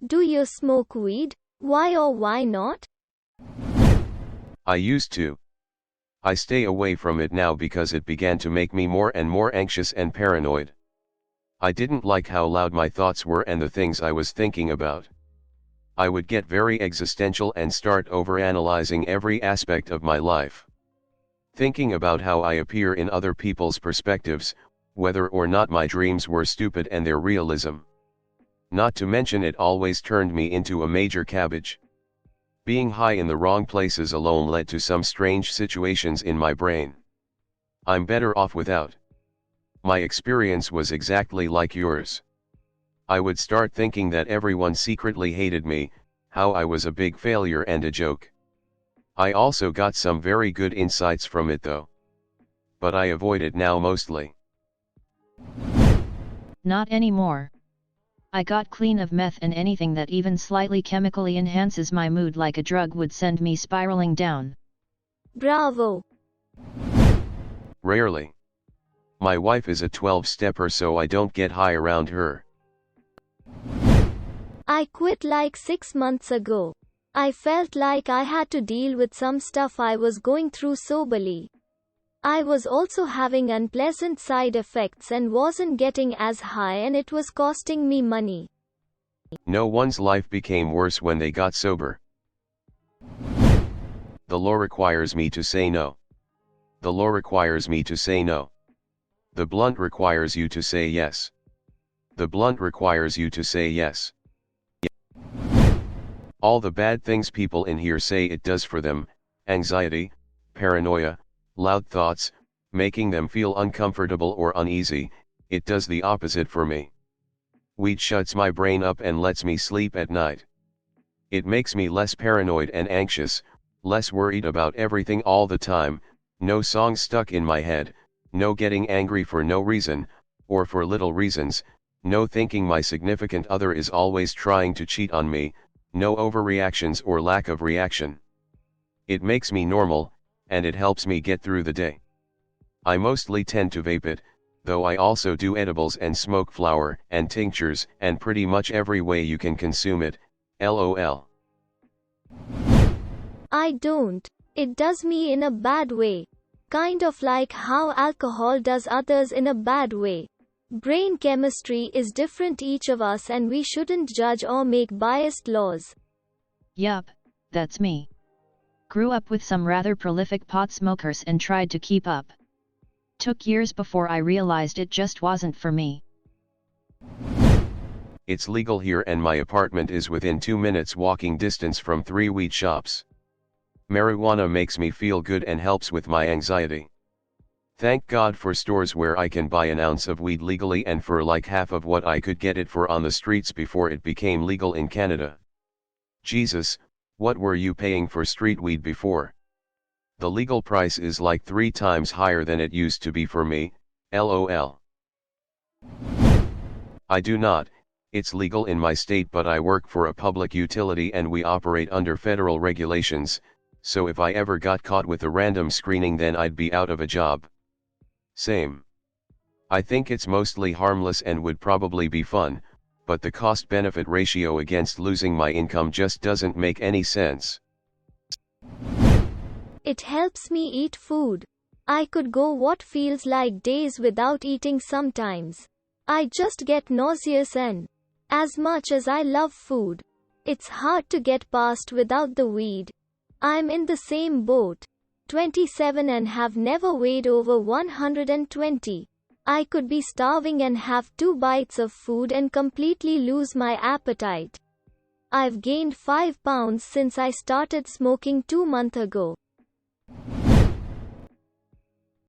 Do you smoke weed? Why or why not? I used to. I stay away from it now because it began to make me more and more anxious and paranoid. I didn't like how loud my thoughts were and the things I was thinking about. I would get very existential and start overanalyzing every aspect of my life. Thinking about how I appear in other people's perspectives, whether or not my dreams were stupid and their realism. Not to mention it always turned me into a major cabbage. Being high in the wrong places alone led to some strange situations in my brain. I'm better off without. My experience was exactly like yours. I would start thinking that everyone secretly hated me, how I was a big failure and a joke. I also got some very good insights from it though. But I avoid it now mostly. Not anymore. I got clean of meth, and anything that even slightly chemically enhances my mood like a drug would send me spiraling down. Bravo. Rarely. My wife is a 12-stepper, so I don't get high around her. I quit like 6 months ago. I felt like I had to deal with some stuff I was going through soberly. I was also having unpleasant side effects and wasn't getting as high, and it was costing me money. No one's life became worse when they got sober. The law requires me to say no. The law requires me to say no. The blunt requires you to say yes. The blunt requires you to say yes. All the bad things people in here say it does for them: anxiety, paranoia, loud thoughts, making them feel uncomfortable or uneasy. It does the opposite for me. Weed shuts my brain up and lets me sleep at night. It makes me less paranoid and anxious, less worried about everything all the time, no songs stuck in my head, no getting angry for no reason, or for little reasons, no thinking my significant other is always trying to cheat on me, no overreactions or lack of reaction. It makes me normal, and it helps me get through the day. I mostly tend to vape it, though I also do edibles and smoke flower and tinctures and pretty much every way you can consume it, lol. I don't. It does me in a bad way. Kind of like how alcohol does others in a bad way. Brain chemistry is different each of us, and we shouldn't judge or make biased laws. Yup, that's me. Grew up with some rather prolific pot smokers and tried to keep up. Took years before I realized it just wasn't for me. It's legal here, and my apartment is within 2 minutes walking distance from 3 weed shops. Marijuana makes me feel good and helps with my anxiety. Thank God for stores where I can buy an ounce of weed legally and for like half of what I could get it for on the streets before it became legal in Canada. Jesus, what were you paying for street weed before? The legal price is like 3 times higher than it used to be for me, lol. I do not. It's legal in my state, but I work for a public utility and we operate under federal regulations, so if I ever got caught with a random screening then I'd be out of a job. Same. I think it's mostly harmless and would probably be fun, but the cost-benefit ratio against losing my income just doesn't make any sense. It helps me eat food. I could go what feels like days without eating sometimes. I just get nauseous, and as much as I love food, it's hard to get past without the weed. I'm in the same boat. 27 and have never weighed over 120. I could be starving and have 2 bites of food and completely lose my appetite. I've gained 5 pounds since I started smoking 2 months ago.